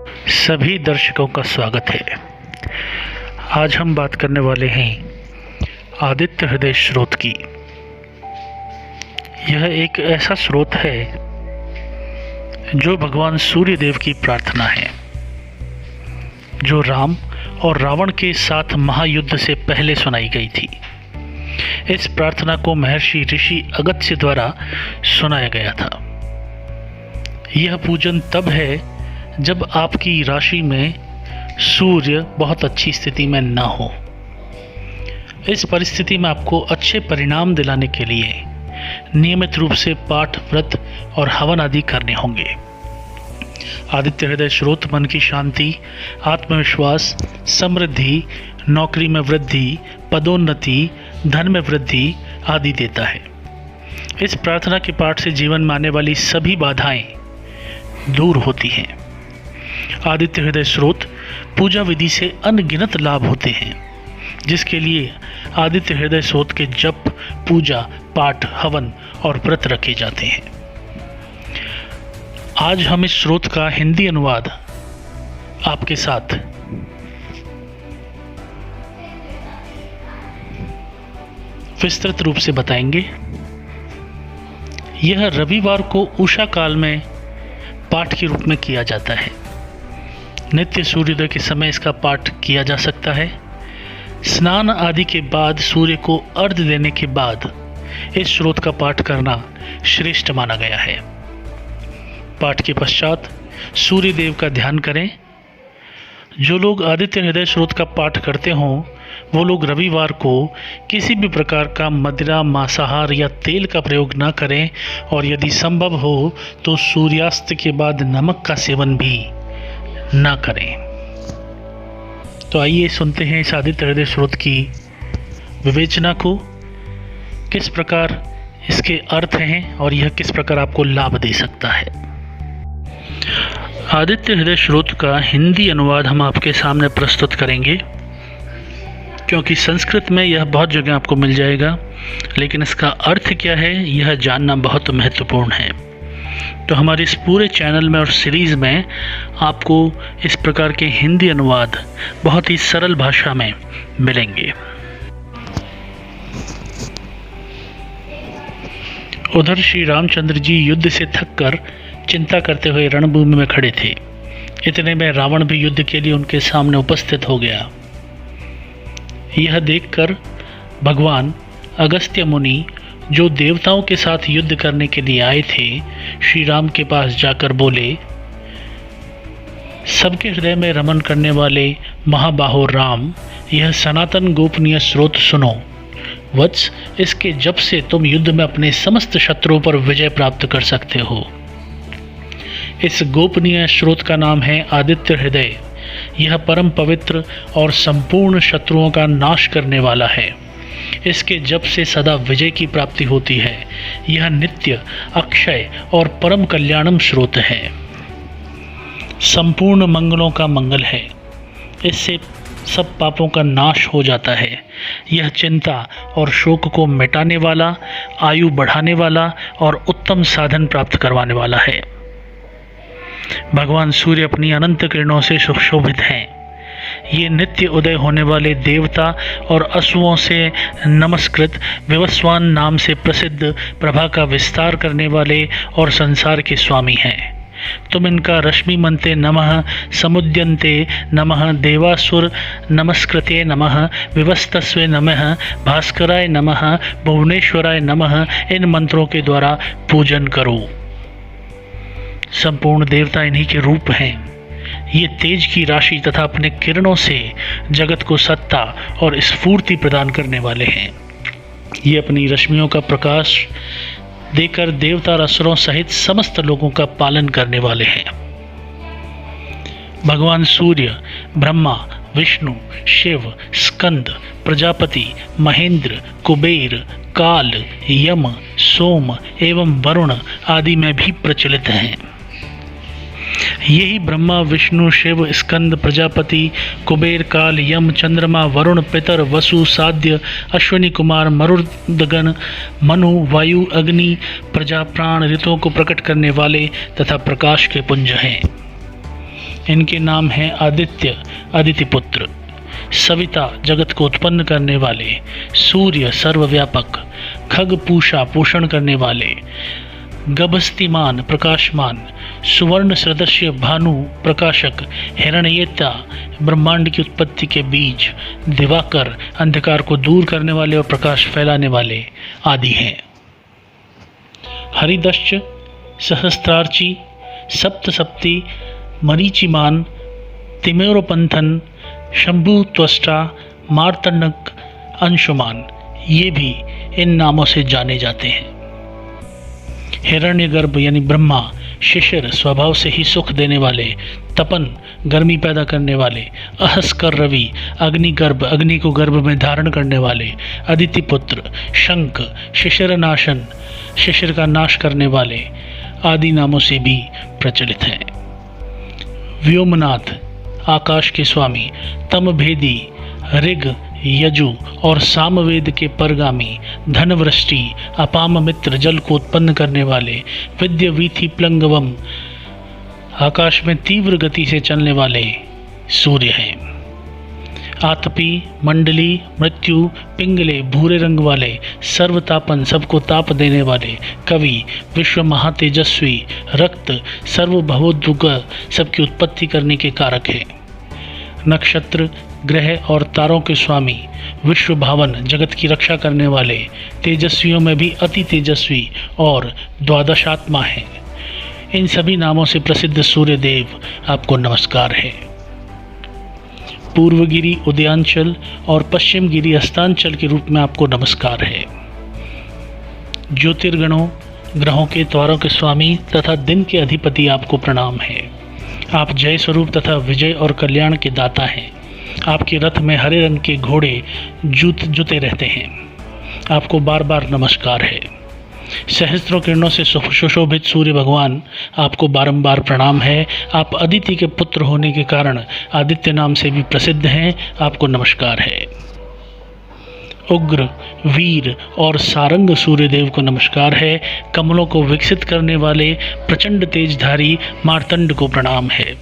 सभी दर्शकों का स्वागत है। आज हम बात करने वाले हैं आदित्य हृदय स्रोत की। यह एक ऐसा स्रोत है जो भगवान सूर्य देव की प्रार्थना है, जो राम और रावण के साथ महायुद्ध से पहले सुनाई गई थी। इस प्रार्थना को महर्षि ऋषि अगस्त्य द्वारा सुनाया गया था। यह पूजन तब है जब आपकी राशि में सूर्य बहुत अच्छी स्थिति में ना हो। इस परिस्थिति में आपको अच्छे परिणाम दिलाने के लिए नियमित रूप से पाठ, व्रत और हवन आदि करने होंगे। आदित्य हृदय स्रोत मन की शांति, आत्मविश्वास, समृद्धि, नौकरी में वृद्धि, पदोन्नति, धन में वृद्धि आदि देता है। इस प्रार्थना के पाठ से जीवन में आने वाली सभी बाधाएं दूर होती हैं। आदित्य हृदय स्रोत पूजा विधि से अनगिनत लाभ होते हैं, जिसके लिए आदित्य हृदय स्रोत के जप, पूजा, पाठ, हवन और व्रत रखे जाते हैं। आज हम इस स्रोत का हिंदी अनुवाद आपके साथ विस्तृत रूप से बताएंगे। यह रविवार को उषा काल में पाठ के रूप में किया जाता है। नित्य सूर्योदय के समय इसका पाठ किया जा सकता है। स्नान आदि के बाद सूर्य को अर्घ्य देने के बाद इस स्रोत का पाठ करना श्रेष्ठ माना गया है। पाठ के पश्चात सूर्य देव का ध्यान करें। जो लोग आदित्य हृदय स्रोत का पाठ करते हों वो लोग रविवार को किसी भी प्रकार का मदिरा, मांसाहार या तेल का प्रयोग न करें और यदि संभव हो तो सूर्यास्त के बाद नमक का सेवन भी ना करें। तो आइए सुनते हैं इस आदित्य हृदय स्रोत की विवेचना को, किस प्रकार इसके अर्थ हैं और यह किस प्रकार आपको लाभ दे सकता है। आदित्य हृदय स्रोत का हिंदी अनुवाद हम आपके सामने प्रस्तुत करेंगे, क्योंकि संस्कृत में यह बहुत जगह आपको मिल जाएगा, लेकिन इसका अर्थ क्या है यह जानना बहुत महत्वपूर्ण है। तो हमारे इस पूरे चैनल में और सीरीज़ में आपको इस प्रकार के हिंदी अनुवाद बहुत ही सरल भाषा में मिलेंगे। उधर श्री रामचंद्र जी युद्ध से थककर चिंता करते हुए रणभूमि में खड़े थे। इतने में रावण भी युद्ध के लिए उनके सामने उपस्थित हो गया। यह देखकर भगवान अगस्त्य मुनि, जो देवताओं के साथ युद्ध करने के लिए आए थे, श्री राम के पास जाकर बोले, सबके हृदय में रमन करने वाले महाबाहो राम, यह सनातन गोपनीय स्रोत सुनो। वत्स, इसके जप से तुम युद्ध में अपने समस्त शत्रुओं पर विजय प्राप्त कर सकते हो। इस गोपनीय स्रोत का नाम है आदित्य हृदय। यह परम पवित्र और संपूर्ण शत्रुओं का नाश करने वाला है। इसके जप से सदा विजय की प्राप्ति होती है। यह नित्य, अक्षय और परम कल्याणम स्रोत है। संपूर्ण मंगलों का मंगल है। इससे सब पापों का नाश हो जाता है। यह चिंता और शोक को मिटाने वाला, आयु बढ़ाने वाला और उत्तम साधन प्राप्त करवाने वाला है। भगवान सूर्य अपनी अनंत किरणों से सुशोभित हैं। ये नित्य उदय होने वाले देवता और असुओं से नमस्कृत विवस्वान नाम से प्रसिद्ध प्रभा का विस्तार करने वाले और संसार के स्वामी हैं। तुम इनका रश्मि मनते नमः, समुद्यन्ते नमः, देवासुर नमस्कृते नमः, विवस्तस्वे नमः, भास्कराय नमः, भुवनेश्वराय नमः, इन मंत्रों के द्वारा पूजन करो। संपूर्ण देवता इन्हीं के रूप हैं। ये तेज की राशि तथा अपने किरणों से जगत को सत्ता और स्फूर्ति प्रदान करने वाले हैं। ये अपनी रश्मियों का प्रकाश देकर देवता असुरों सहित समस्त लोगों का पालन करने वाले हैं। भगवान सूर्य ब्रह्मा, विष्णु, शिव, स्कंद, प्रजापति, महेंद्र, कुबेर, काल, यम, सोम एवं वरुण आदि में भी प्रचलित हैं। यही ब्रह्मा, विष्णु, शिव, स्कंद, प्रजापति, कुबेर, काल, यम, चंद्रमा, वरुण, पितर, वसु, साध्य, अश्विनी कुमार, मरुदगण, मनु, वायु, अग्नि, प्रजा, प्राण, ऋतुओं को प्रकट करने वाले तथा प्रकाश के पुंज हैं। इनके नाम हैं आदित्य, अदिति पुत्र, सविता जगत को उत्पन्न करने वाले, सूर्य सर्वव्यापक, खग पूषा पोषण करने वाले, गभस्तिमान प्रकाशमान, सुवर्ण सदृश्य भानु प्रकाशक, हिरण्येता ब्रह्मांड की उत्पत्ति के बीज, दिवाकर अंधकार को दूर करने वाले और प्रकाश फैलाने वाले आदि हैं। हरिदश्च, सहस्त्रार्ची, सप्तसप्ती, मरीचिमान, तिमेरोपंथन, शंभु त्वष्टा, मार्तंडक, अंशुमान, ये भी इन नामों से जाने जाते हैं। हिरण्यगर्भ यानी ब्रह्मा, शिशिर स्वभाव से ही सुख देने वाले, तपन गर्मी पैदा करने वाले, अहस्कर रवि अग्निगर्भ अग्नि को गर्भ में धारण करने वाले, अदिति पुत्र, शंख शिशिर नाशन शिशिर का नाश करने वाले आदि नामों से भी प्रचलित हैं। व्योमनाथ आकाश के स्वामी, तमभेदी ऋग यजु और सामवेद के परगामी, धनवृष्टि अपाम मित्र जल को उत्पन्न करने वाले, विद्य वीथि प्लंगवम आकाश में तीव्र गति से चलने वाले सूर्य हैं। आतपी, मंडली, मृत्यु, पिंगले भूरे रंग वाले, सर्वतापन सबको ताप देने वाले, कवि विश्व महातेजस्वी, रक्त सर्वभवोद्भुग सबकी उत्पत्ति करने के कारक है। नक्षत्र ग्रह और तारों के स्वामी, विश्व भावन जगत की रक्षा करने वाले, तेजस्वियों में भी अति तेजस्वी और द्वादशात्मा है। इन सभी नामों से प्रसिद्ध सूर्य देव आपको नमस्कार है। पूर्वगिरी उदयांचल और पश्चिम गिरी अस्तांचल के रूप में आपको नमस्कार है। ज्योतिर्गणों ग्रहों के द्वारों के स्वामी तथा दिन के अधिपति आपको प्रणाम है। आप जय स्वरूप तथा विजय और कल्याण के दाता हैं। आपके रथ में हरे रंग के घोड़े जुते रहते हैं। आपको बार बार नमस्कार है। सहस्त्रों किरणों से सुशोभित सूर्य भगवान आपको बारंबार प्रणाम है। आप अदिति के पुत्र होने के कारण आदित्य नाम से भी प्रसिद्ध हैं। आपको नमस्कार है। उग्र वीर और सारंग सूर्यदेव को नमस्कार है। कमलों को विकसित करने वाले प्रचंड तेजधारी मार्तंड को प्रणाम है।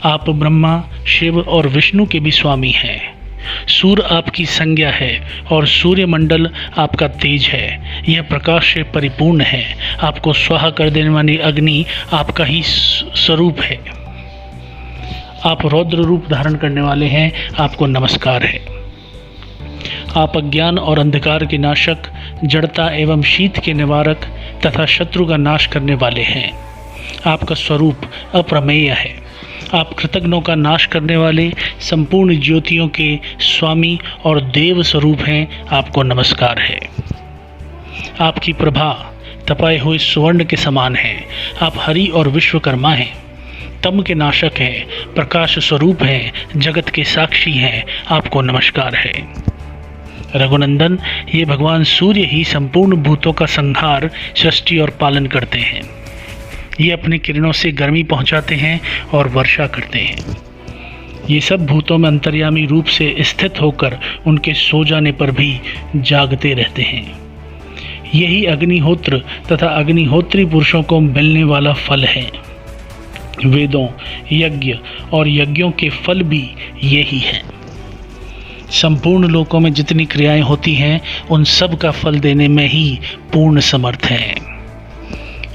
आप ब्रह्मा शिव और विष्णु के भी स्वामी हैं। सूर्य आपकी संज्ञा है और सूर्यमंडल आपका तेज है। यह प्रकाश से परिपूर्ण है। आपको स्वाहा कर देने वाली अग्नि आपका ही स्वरूप है। आप रौद्र रूप धारण करने वाले हैं। आपको नमस्कार है। आप अज्ञान और अंधकार के नाशक, जड़ता एवं शीत के निवारक तथा शत्रु का नाश करने वाले हैं। आपका स्वरूप अप्रमेय है। आप कृतज्ञों का नाश करने वाले संपूर्ण ज्योतियों के स्वामी और देव स्वरूप हैं। आपको नमस्कार है। आपकी प्रभा तपाए हुए सुवर्ण के समान है। आप हरि और विश्वकर्मा हैं। तम के नाशक हैं, प्रकाश स्वरूप हैं, जगत के साक्षी हैं। आपको नमस्कार है। रघुनंदन, ये भगवान सूर्य ही संपूर्ण भूतों का संहार, सृष्टि और पालन करते हैं। ये अपने किरणों से गर्मी पहुंचाते हैं और वर्षा करते हैं। ये सब भूतों में अंतर्यामी रूप से स्थित होकर उनके सो जाने पर भी जागते रहते हैं। यही अग्निहोत्र तथा अग्निहोत्री पुरुषों को मिलने वाला फल है। वेदों, यज्ञ और यज्ञों के फल भी यही हैं। संपूर्ण लोकों में जितनी क्रियाएं होती हैं उन सब का फल देने में ही पूर्ण समर्थ है।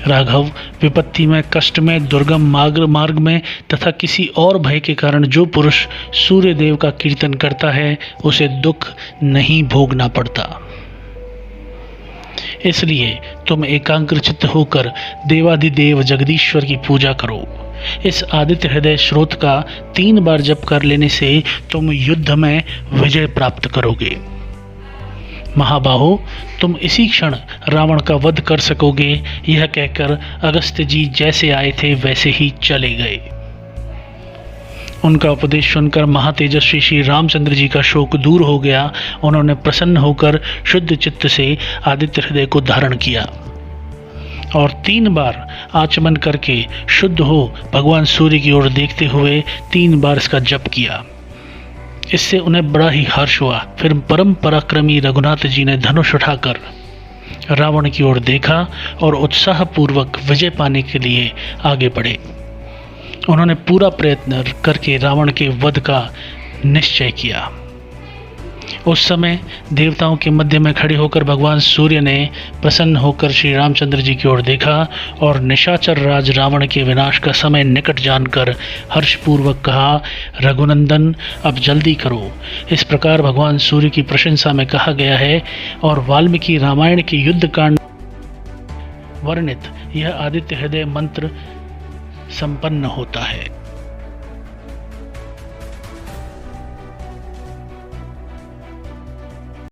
राघव, विपत्ति में, कष्ट में, दुर्गम मार्ग में तथा किसी और भय के कारण जो पुरुष सूर्य देव का कीर्तन करता है उसे दुख नहीं भोगना पड़ता। इसलिए तुम एकाग्र चित्त होकर देवाधिदेव जगदीश्वर की पूजा करो। इस आदित्य हृदय स्रोत का 3 बार जप कर लेने से तुम युद्ध में विजय प्राप्त करोगे। महाबाहो, तुम इसी क्षण रावण का वध कर सकोगे। यह कहकर अगस्त्य जी जैसे आए थे वैसे ही चले गए। उनका उपदेश सुनकर महातेजस्वी श्री रामचंद्र जी का शोक दूर हो गया। उन्होंने प्रसन्न होकर शुद्ध चित्त से आदित्य हृदय को धारण किया और 3 बार आचमन करके शुद्ध हो भगवान सूर्य की ओर देखते हुए 3 बार इसका जप किया। इससे उन्हें बड़ा ही हर्ष हुआ। फिर परम पराक्रमी रघुनाथ जी ने धनुष उठाकर रावण की ओर देखा और उत्साहपूर्वक विजय पाने के लिए आगे बढ़े। उन्होंने पूरा प्रयत्न करके रावण के वध का निश्चय किया। उस समय देवताओं के मध्य में खड़े होकर भगवान सूर्य ने प्रसन्न होकर श्री रामचंद्र जी की ओर देखा और निशाचर राज रावण के विनाश का समय निकट जानकर हर्षपूर्वक कहा, रघुनंदन अब जल्दी करो। इस प्रकार भगवान सूर्य की प्रशंसा में कहा गया है और वाल्मीकि रामायण के युद्ध कांड वर्णित यह आदित्य हृदय मंत्र संपन्न होता है।